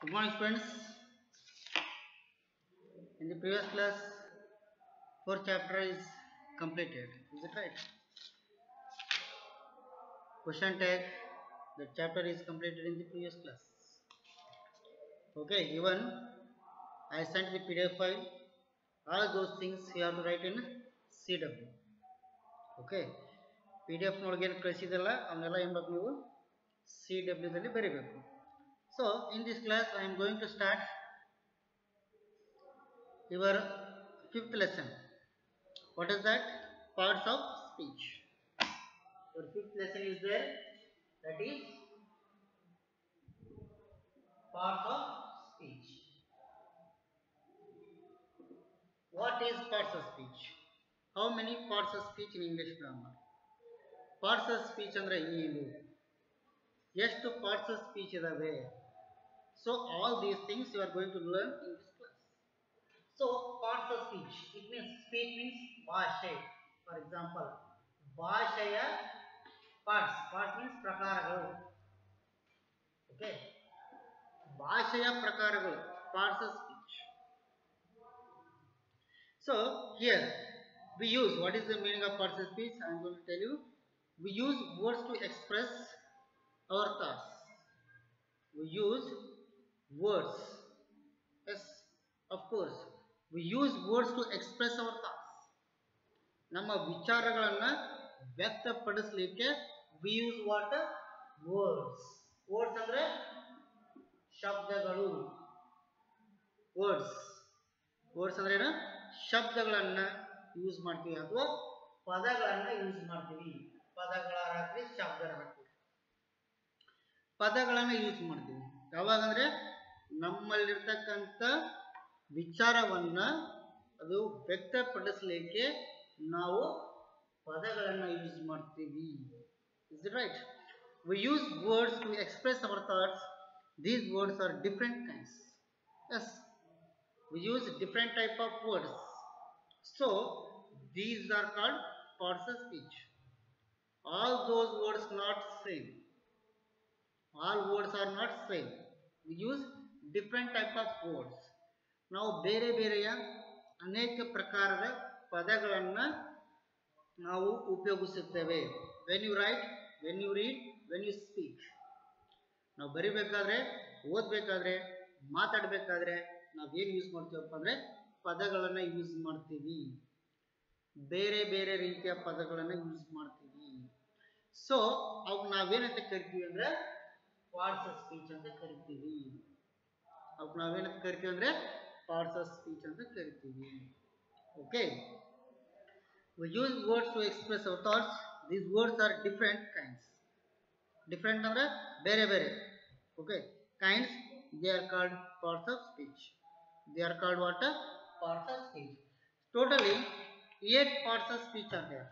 Good morning, friends. In the previous class, fourth chapter is completed. Is it right? Question tag. The chapter is completed in the previous class. Okay, even I sent the PDF file. All those things you have to write in CW. Okay. PDF ನೋಡಿಗೆ ಏನು ಕಳಿಸಿದಲ್ಲ ಅವನ್ನೆಲ್ಲ ಏನು ಬೇಕು ನೀವು CW ದಲ್ಲಿ ಬರೀಬೇಕು. So in this class I am going to start your fifth lesson. What is that? Parts of speech. Your fifth lesson is there. That is parts of speech. What is parts of speech? How many parts of speech in English grammar? Parts of speech andre ಏನು? ಎಷ್ಟು parts of speech ಇದಾವೆ? So all these things you are going to learn in this class. So parts of speech. It means speech means ಭಾಷೆ. For example, ಭಾಷೆಯ parts. Parts means ಪ್ರಕಾರಗಳು. Okay. ಭಾಷೆಯ ಪ್ರಕಾರಗಳು. Parts of speech. So here we use, what is the meaning of parts of speech? I am going to tell you. We use words to express our thoughts. We use words. Yes, of course. We use words to express our thoughts. ನಮ್ಮ ವಿಚಾರಗಳನ್ನು ವ್ಯಕ್ತಪಡಿಸಲಿಕ್ಕೆ we use what? Words. Words ಅಂದ್ರೆ ಶಬ್ದಗಳು. Words. Words ಅಂದ್ರೆ ಏನು? ಶಬ್ದಗಳನ್ನು use ಮಾಡ್ತೀವಿ ಅಥವಾ ಪದಗಳನ್ನು ಯೂಸ್ ಮಾಡ್ತೀವಿ. ಪದಗಳಾಗಲಿ ಶಬ್ದಗಳಾಗಲಿ ಪದಗಳನ್ನು ಯೂಸ್ ಮಾಡ್ತೀವಿ. ಯಾವಾಗಂದ್ರೆ ನಮ್ಮಲ್ಲಿರ್ತಕ್ಕಂಥ ವಿಚಾರವನ್ನ ಅದು ವ್ಯಕ್ತಪಡಿಸಲಿಕ್ಕೆ ನಾವು ಪದಗಳನ್ನು ಯೂಸ್ ಮಾಡ್ತೀವಿ. Is it right? We use words to express our thoughts. These words are different kinds. Yes, we use different type of words. So these are called parts of speech. All those words not same. All words are not same. We use different type of words. ನಾವು ಬೇರೆ ಬೇರೆಯ ಅನೇಕ ಪ್ರಕಾರದ ಪದಗಳನ್ನು ನಾವು ಉಪಯೋಗಿಸುತ್ತೇವೆ. When you write, when you read, when you speak. ನಾವು ಬರಿಬೇಕಾದ್ರೆ, ಓದಬೇಕಾದ್ರೆ, ಮಾತಾಡಬೇಕಾದ್ರೆ ನಾವು ಏನು ಯೂಸ್ ಮಾಡ್ತೀವಪ್ಪ ಅಂದ್ರೆ ಪದಗಳನ್ನು ಯೂಸ್ ಮಾಡ್ತೀವಿ. ಬೇರೆ ಬೇರೆ ರೀತಿಯ ಪದಗಳನ್ನು ಯೂಸ್ ಮಾಡ್ತೀವಿ. ಸೊ ಅವು ನಾವೇನಂತ ಕರಿತೀವಿ ಅಂದ್ರೆ ಪಾರ್ಟ್ಸ್ ಆಫ್ ಸ್ಪೀಚ್ ಅಂತ ಕರಿತೀವಿ. ಅವು ನಾವೇನಂತ ಕರಿತೀವಿ ಅಂದ್ರೆ ಪಾರ್ಟ್ಸ್ ಆಫ್ ಸ್ಪೀಚ್ ಅಂತ ಕರಿತೀವಿ. Okay. We use words to express our thoughts. These words are different kinds. Different ಅಂದ್ರೆ ಬೇರೆ ಬೇರೆ. Okay. Kinds, they are called parts of speech. They are called what? Parts of speech. Totally 8 parts of speech are there.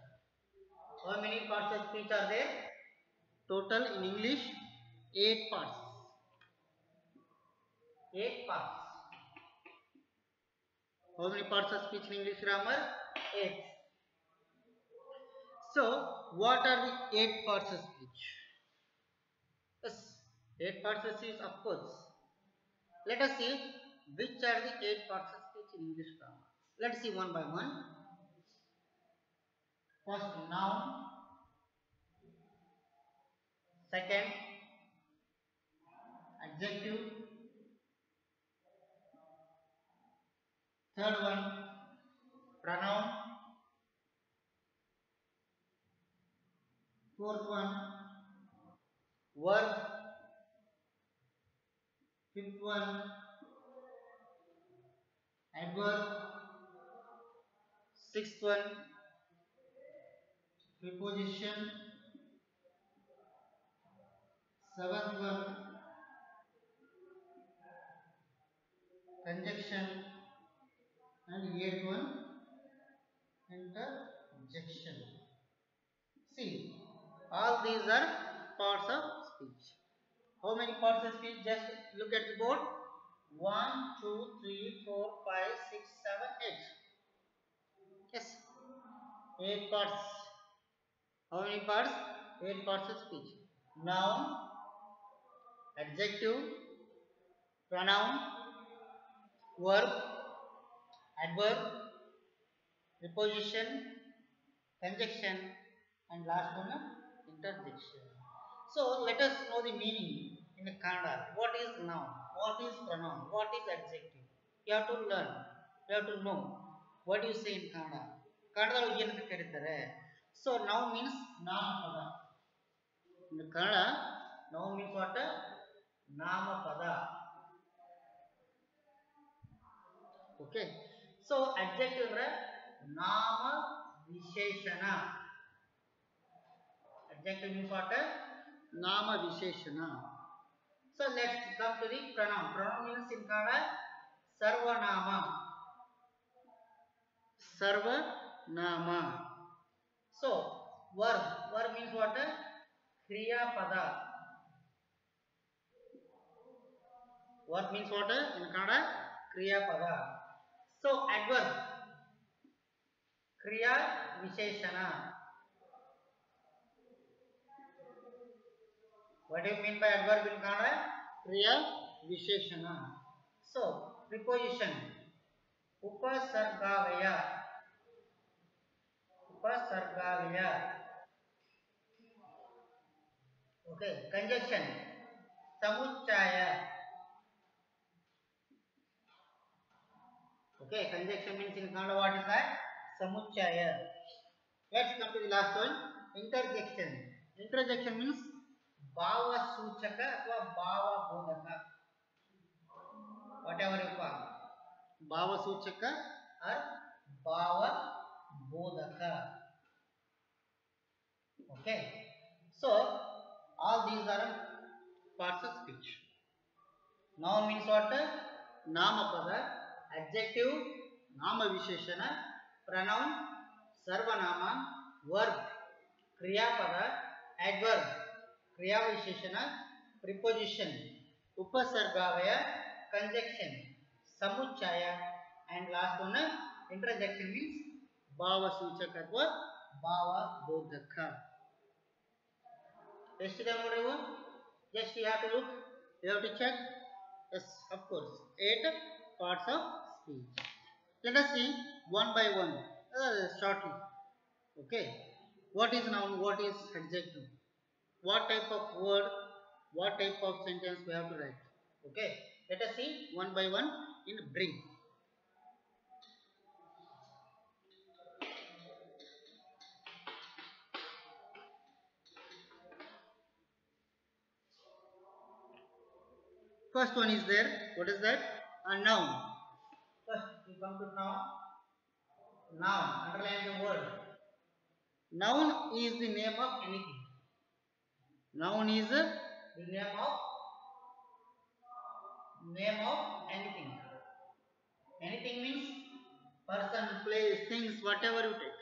How many parts of speech are there? Total in English 8 parts. 8 parts. How many parts of speech in English grammar? 8. So what are the 8 parts of speech? Yes, 8 parts of speech, of course. Let us see which are the 8 parts of speech in English grammar. Let's see one by one. First, noun. Second, adjective. Third one, pronoun. Fourth one, verb. Fifth one, adverb. Sixth one, preposition. Seventh one, conjunction. And eighth one, interjection. See, all these are parts of speech. How many parts of speech? Just look at the board. 1, 2, 3, 4, 5, 6, 7, 8. Yes, 8 parts. How many parts? 8 parts of speech. Noun, adjective, pronoun, verb, adverb, preposition, conjunction, and last one interjection. So let us know the meaning in Kannada. What is noun? What is pronoun? What is adjective? You have to learn. You have to know. What do you say in Kannada? Kannada ಏನಂತ ಕರೀತಾರೆ? So noun means ನಾಮಪದ. In Kannada, noun means what? ನಾಮಪದ. Okay. So adjective ಅಂದ್ರೆ ನಾಮ ವಿಶೇಷಣ. Adjective means what? Nama Visheshana. So let's come to the pronoun. Pronoun means in Kannada Sarvanama. Sarvanama. So verb. Verb means what? Kriya Pada. Verb means what? In Kannada Kriya Pada. So adverb. Kriya Visheshana. What do you mean by adverb in Kannada? Kriya Visheshana. So, preposition. Upasargavaya. Upasargavaya. Okay. Conjunction. Samuchaya. Okay. Conjunction means in Kannada what is that? Samuchaya. Let's come to the last one. Interjection. Interjection means ಭಾವ ಸೂಚಕ ಅಥವಾ ಭಾವ ಬೋಧಕ, whatever you call, ಭಾವ ಸೂಚಕ or ಭಾವ ಬೋಧಕ. Okay, so all these are parts of speech. Noun means what? ನಾಮಪದ, adjective ನಾಮ ವಿಶೇಷಣ, pronoun ಸರ್ವನಾಮ, verb ಕ್ರಿಯಾಪದ, adverb Kriya Visheshana, preposition, Upasargavaya, conjunction, Samuchaya, and last one, interjection means Bhava Suchaka or Bhava Bodhaka. Just you have to look, you have to check. Yes, of course, 8 parts of speech. Let us see one by one, shortly. Okay, what is noun, what is adjective? What type of word, what type of sentence we have to write. Okay, let us see one by one in brief. First one is there. What is that? A noun. First we come to noun. Noun, underline the word. Noun is the name of anything. Noun is the name of anything. Anything means person, place, things, whatever you take.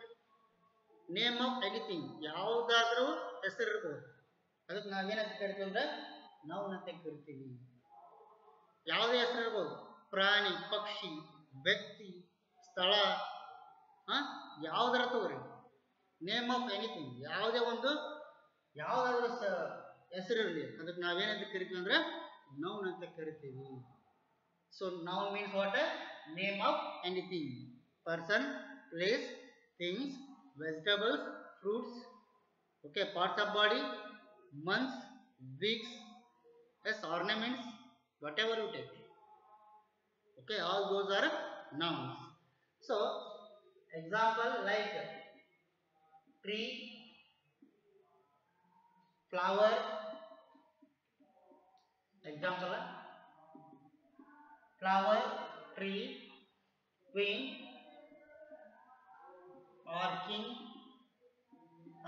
Name of anything. ಯಾವುದಾದರೂ ಹೆಸರು ಇರಬಹುದು. ಅದಕ್ಕೆ ನಾವೇನಂತ ಕರಿತೀವಿ ಅಂದ್ರೆ noun ಅಂತ ಕರಿತೀವಿ. ಯಾವುದೇ ಹೆಸರು ಇರಬಹುದು. ಪ್ರಾಣಿ, ಪಕ್ಷಿ, ವ್ಯಕ್ತಿ, ಸ್ಥಳ, ಯಾವುದರ ತಗೋರಿ. ನೇಮ್ ಆಫ್ ಎನಿಥಿಂಗ್, ಯಾವುದಾದ್ರೂ ಹೆಸರು ಇರಲಿ, ಅದಕ್ಕೆ ನಾವೇನಂತ ಕರಿತೀವಿ ಅಂದ್ರೆ noun ಅಂತ ಕರಿತೀವಿ. So noun means what? Name of anything. Person, place, things, vegetables, fruits, okay, parts of body, months, weeks, yes, ornaments, whatever you take. Okay, all those are nouns. So example like tree, flower, example flower, tree, queen, or king,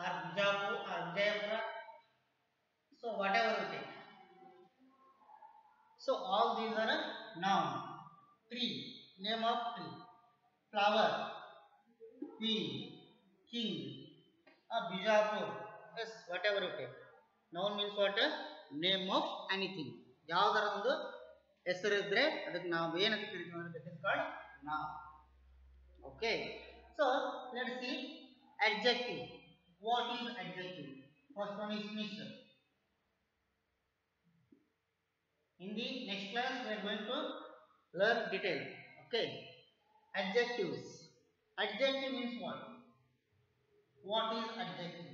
or Bijapur or Vijayapura. So whatever you take. So all these are noun. Tree, name of tree. Flower, queen, king, or Bijapur. Yes, whatever you take. Noun means what? Name of anything. ಯಾವುದರ ಒಂದು ಹೆಸರು ಇದ್ರೆ ಅದಕ್ಕೆ ನಾವು ಏನಂತ ಕರಿತೀವಿ ಅಂದ್ರೆ that is called noun. Okay, so let's see adjective. What is adjective? First one is Mr. In the next class, we are going to learn detail. Okay. Adjectives. Adjective means what? What is adjective?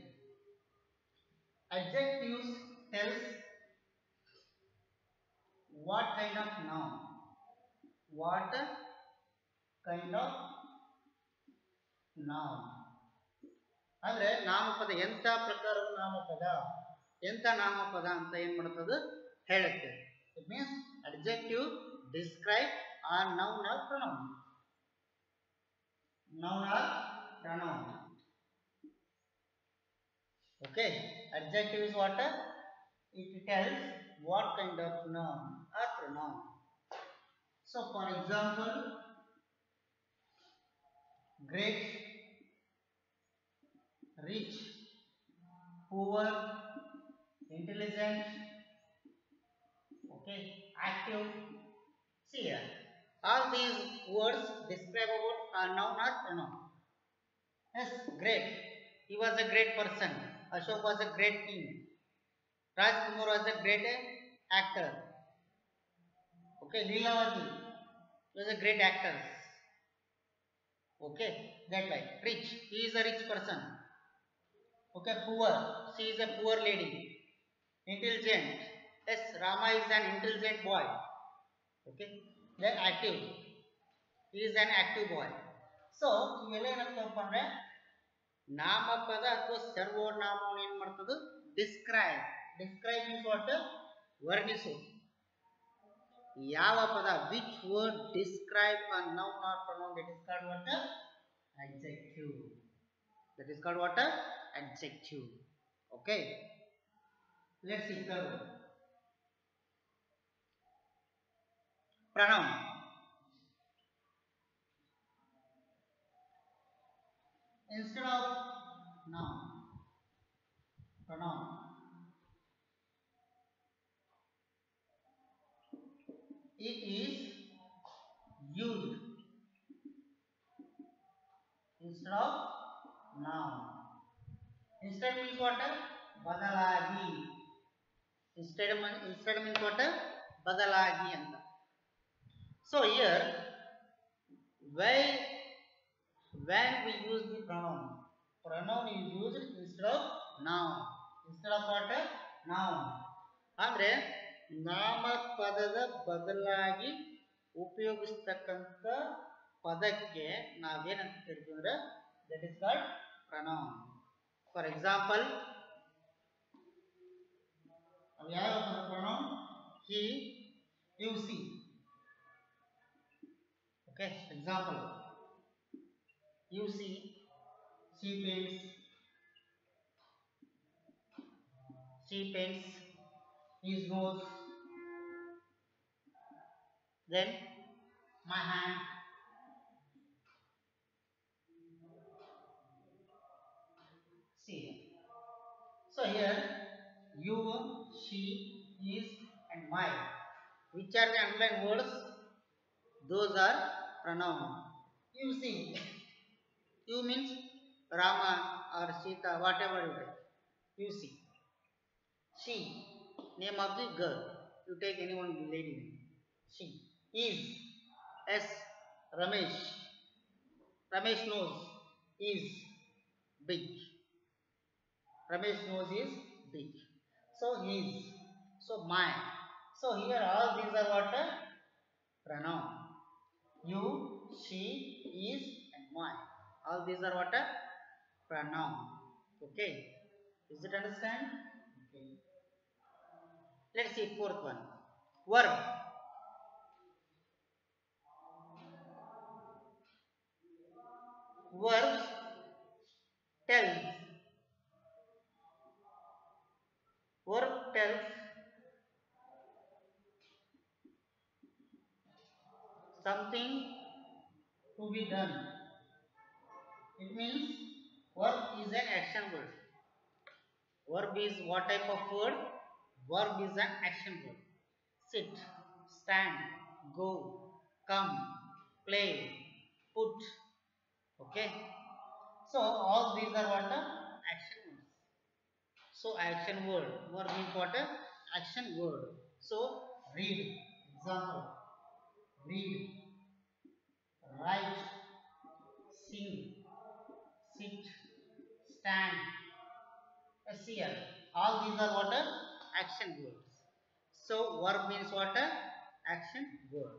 Adjectives tells what kind of noun. What kind of noun. ಅಂದ್ರೆ ನಾಮಪದ ಎಂತ ಪ್ರಕಾರದ ನಾಮಪದ ಎಂತ ನಾಮಪದ ಅಂತ ಏನ್ ಮಾಡುತ್ತದೆ ಹೇಳುತ್ತೆ. It means adjective describe or noun or pronoun. Noun or pronoun. Okay. Adjective is what? It tells what kind of noun or pronoun. So for example, great, rich, poor, intelligent, okay, active. See here, all these words describe about a noun or pronoun. Yes, great. He was a great person. Ashok was a great king. Rajkumar was a great actor. Okay, Leelavati was a great actor. Okay, that like rich. He is a rich person. Okay, poor. She is a poor lady. Intelligent. Yes, Rama is an intelligent boy. Okay, then active. He is an active boy. So, ಇವೆಲ್ಲ ಏನಂತಪ್ಪ ಅಂದ್ರೆ ನಾಮಪದ ಅಥವಾ ಸರ್ವನಾಮವನ್ನು ಏನು ಮಾಡ್ತದೆ describe. Describe means what? ವರ್ಣಿಸು. ಯಾವ ಪದ which word describe a noun or pronoun, that is called what? Adjective. That is called what? Adjective. Okay, let's see third one. Pronoun. Instead of noun, pronoun. It is used instead of noun. Instead means what? Badalagi. Instead means what? Badalagi anta. So here, when we use the pronoun is used instead of noun. Instead of what? Noun. ಅಂದ್ರೆ ನಾಮಪದದ ಬದಲಾಗಿ ಉಪಯೋಗಿಸ್ತಕ್ಕಂಥ ಪದಕ್ಕೆ ನಾವೇನಂತ ಕರಿತೀವಿ ಅಂದ್ರೆ that is called pronoun. For example, ಯಾವ pronoun? He, you, she. Okay, example, you see, she paints his nose, then my hand. See, so here you, she, is and my, which are the underlined words? Those are pronoun. You see, you means Rama or Sita, whatever you like. You see. She, name of the girl. You take anyone lady name. She is. S, Ramesh. Ramesh nose is big. Ramesh nose is big. So his. So my. So here all these are what? Pronoun. You, she, is and my. All these are what? Pronoun. Okay. Is it understand? Okay. Let's see fourth one. Verb. Verbs tells. Verb tells something to be done. It means verb is an action word. Verb is what type of word? Verb is an action word. Sit, stand, go, come, play, put. Okay. So all these are what? Action words. So action word. Verb means what? Action word. So read. Example: read, write, sing, sit, stand, SCL. All these are what are action words. So verb means what a action word.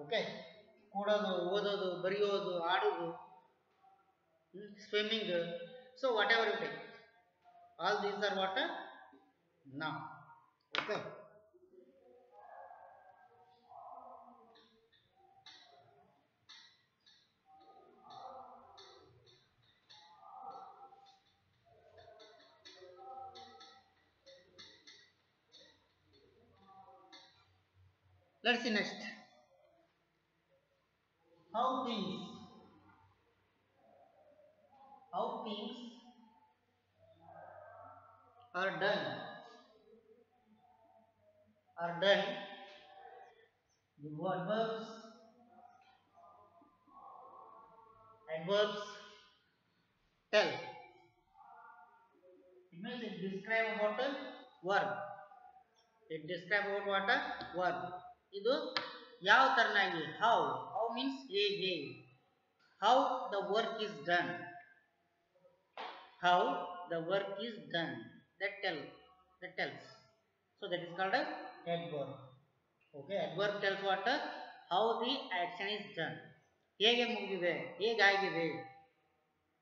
Okay. ಕೂಡೋದು, ಓದೋದು, ಬರೆಯೋದು, ಆಡೋದು, swimming. So whatever you take, all these are what a noun. Okay. Let's see next. How things, how things are done, are done. The adverbs, adverbs tell. It means it describe about a verb. It describe about what a verb. ಇದು ಯಾವ ತರನಾಗಿ, how means ಹೇಗೆ, how the work is done, how the work is done, that tells. So that is called a adverb. Okay, adverb tells what a, how the action is done. ಹೇಗೆ ಮುಗಿದಿದೆ, ಹೇಗಾಗಿದೆ,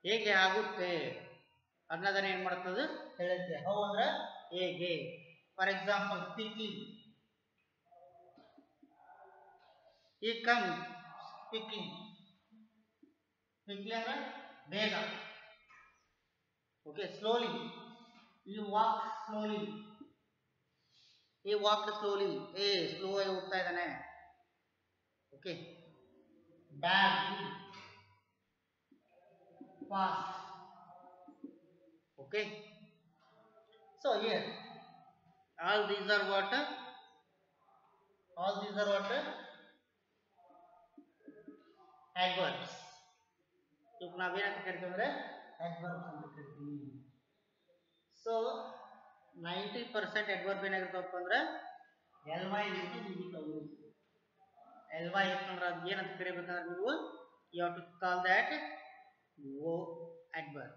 ಹೇಗೆ ಆಗುತ್ತೆ ಅನ್ನೋದನ್ನ ಏನು ಮಾಡ್ತದೆ ಹೇಳುತ್ತೆ. ಹೌ ಅಂದ್ರೆ ಹೇಗೆ. For example quickly, he comes quickly. quickly ಅಂದ್ರೆ ಬೇಗ. Okay, slowly, he walks slowly. he walked slowly. Slow ಆಗಿ ಹೋಗ್ತಾ ಇದ್ದಾನೆ. Okay, badly, fast. Okay, so here all these are what, all these are what adverbs. ಇವಕ್ಕೆ ನಾವೇನಂತ ಕರಿತೀವಿ ಅಂದ್ರೆ adverbs ಅಂತ ಕರಿತೀವಿ. ಸೊ 90% adverb ಏನಾಗಿರ್ತಾವಪ್ಪ ಅಂದ್ರೆ ly ಇರುತ್ತೆ, ಮುಗಿತಾವು. ly ಇತ್ತಂದ್ರೆ ಅದು ಏನಂತ ಕರಿಬೇಕಂದ್ರೆ ನೀವು you have to call that adverb.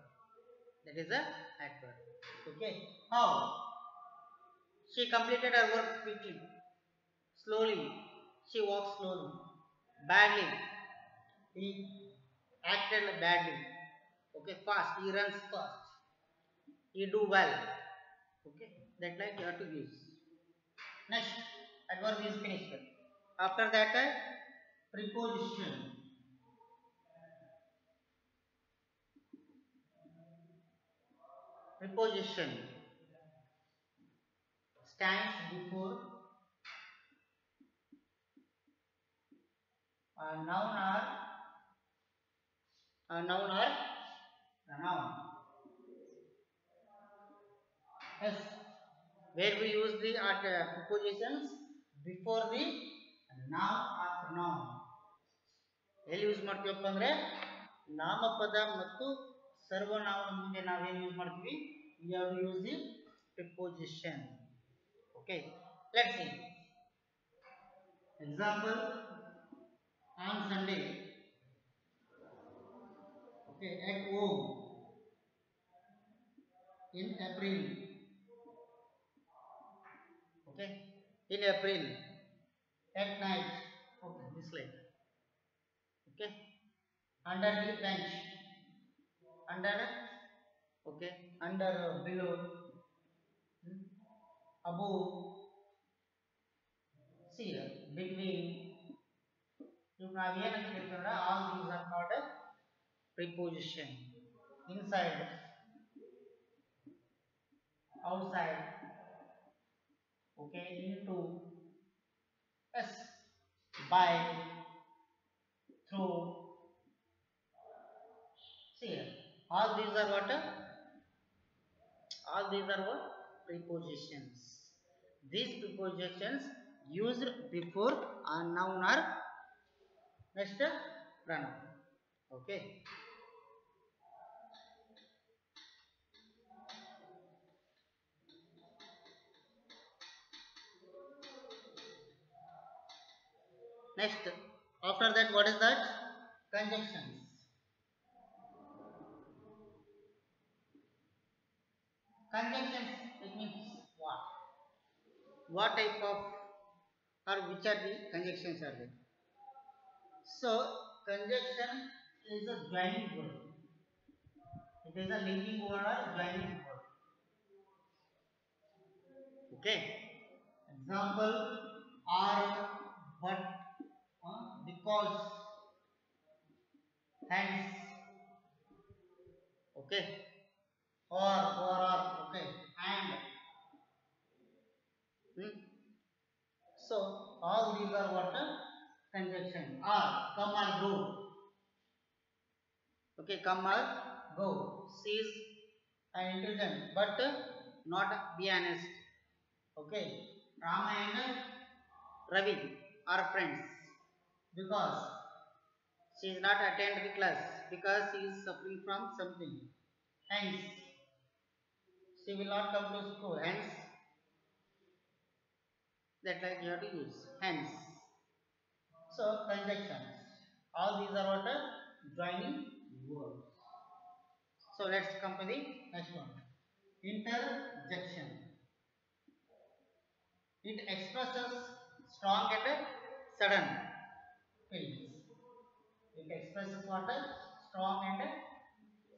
That is a adverb. Okay, how she completed her work quickly. Slowly, she walked slowly. Badly, he acted badly. Okay, fast, he runs fast. He do well. Okay, that like you have to use. Next, adverb is finished. After that, preposition. Preposition stands before a noun or pronoun. Yes, where we use the prepositions before the noun or pronoun. ಎಲ್ಲಿ use ಮಾಡ್ತೀವಪ್ಪ ಅಂದ್ರೆ ನಾಮಪದ ಮತ್ತು ಸರ್ವನಾಮದ ಮುಂದೆ ನಾವೇನು use ಮಾಡ್ತೀವಿ, we have to use the preposition. Okay, let's see. Example: on Sunday. Okay, at home. In April. Okay, in April. At night. Okay, this like. Okay, under the bench. Under, okay, under, below, above, see, between. You have here all these are called a preposition. Inside, outside, okay, into, yes, by, through. See, all these are what? All these are what? Prepositions. These prepositions used before a noun or next pronoun. Okay. Next, after that, what is that? Conjunctions. Conjunctions, it means what? What type of or which are the conjunctions are there? So, conjunction is a joining word. It is a linking word or joining word. Okay. Example are, but, because, hence. Okay. Or, okay. And. So all these are what? Conjunction. Or come or go. Okay, come or go. She is an intelligent, but not be honest. Okay. Rama and Ravi are friends because she is not attend the class because she is suffering from something. Hence, she will not come to school. Hence, that like you have to use. Hence. So conjunctions. All these are what? Joining words. So let's come to the next one. Interjection. It expresses strong and sudden feelings. It expresses what? Strong and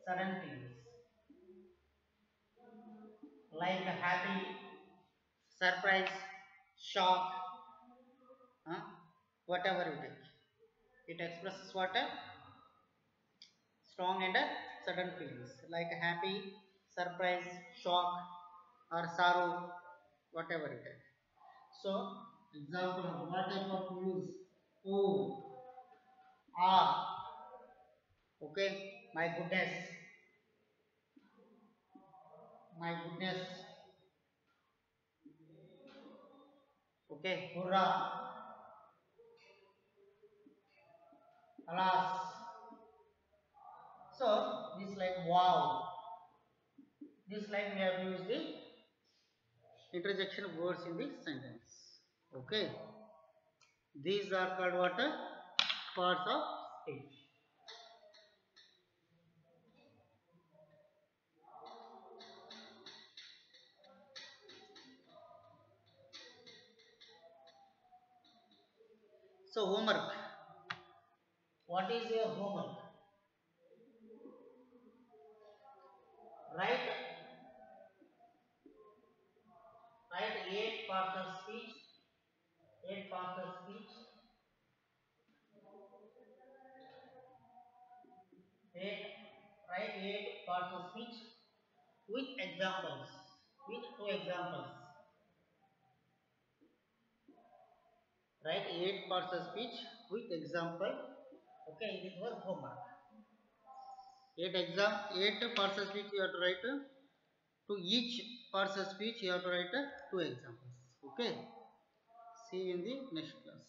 sudden feelings. Like happy, surprise, shock, whatever you take. It expresses what? Strong and sudden feelings. Like happy, surprise, shock, or sorrow, whatever it is. So, example of what type of news? Oh, ah, okay, my goodness, my goodness, okay, hurrah, alas. So, this like wow, this like we have used the interjection words in the sentence. Okay, these are called what? Parts of speech. So, homework. What is your homework? Write, write 8 parts of speech. 8 parts of speech. 8, write 8 parts of speech with examples. With 2 examples. Write 8 parts of speech with example. Okay, this was homework. 8 parts of speech you have to write. To each parts of speech you have to write 2 examples. Okay. See you in the next class.